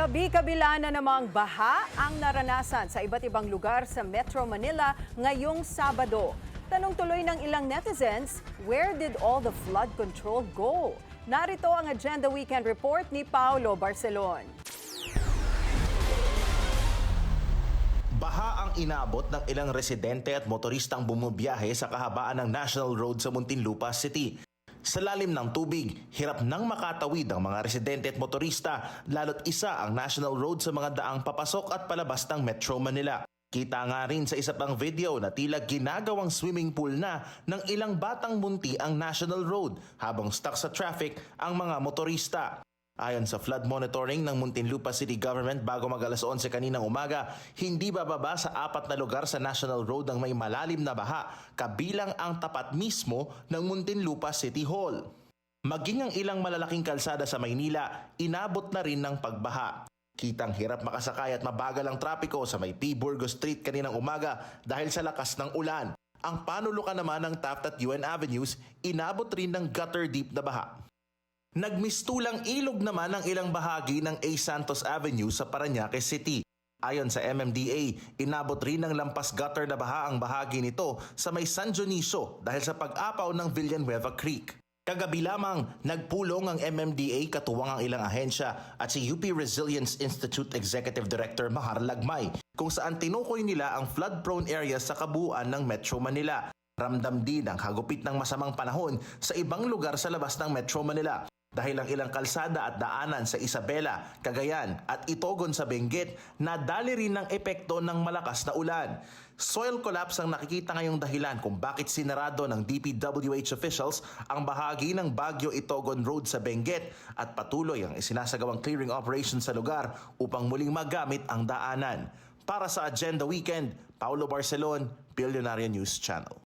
Kabi-kabila na namang baha ang naranasan sa iba't ibang lugar sa Metro Manila ngayong Sabado. Tanong tuloy ng ilang netizens, where did all the flood control go? Narito ang Agenda Weekend Report ni Paulo Barcelon. Baha ang inabot ng ilang residente at motoristang bumubiyahe sa kahabaan ng National Road sa Muntinlupa City. Sa lalim ng tubig, hirap nang makatawid ang mga residente at motorista, lalo't isa ang National Road sa mga daang papasok at palabas ng Metro Manila. Kita nga rin sa isa pang video na tila ginagawang swimming pool na ng ilang batang munti ang National Road habang stuck sa traffic ang mga motorista. Ayon sa flood monitoring ng Muntinlupa City Government bago mag-alas 11 kaninang umaga, hindi bababa sa 4 na lugar sa National Road ang may malalim na baha, kabilang ang tapat mismo ng Muntinlupa City Hall. Maging ang ilang malalaking kalsada sa Maynila, inabot na rin ng pagbaha. Kitang hirap makasakay at mabagal ang trapiko sa may P. Burgos Street kaninang umaga dahil sa lakas ng ulan. Ang panulukan naman ng Taft at UN Avenues, inabot rin ng gutter deep na baha. Nagmistulang ilog naman ang ilang bahagi ng A. Santos Avenue sa Parañaque City. Ayon sa MMDA, inabot rin ng lampas gutter na baha ang bahagi nito sa may San Dionisio dahil sa pag-apaw ng Villanueva Creek. Kagabi lamang, nagpulong ang MMDA katuwang ang ilang ahensya at si UP Resilience Institute Executive Director Mahar Lagmay kung saan tinukoy nila ang flood-prone areas sa kabuuan ng Metro Manila. Ramdam din ang hagupit ng masamang panahon sa ibang lugar sa labas ng Metro Manila. Dahil ang ilang kalsada at daanan sa Isabela, Cagayan at Itogon sa Benguet nadali rin ng epekto ng malakas na ulan. Soil collapse ang nakikita ngayong dahilan kung bakit sinarado ng DPWH officials ang bahagi ng Baguio Itogon Road sa Benguet at patuloy ang isinasagawang clearing operation sa lugar upang muling magamit ang daanan. Para sa Agenda Weekend, Paulo Barcelon, Billionaire News Channel.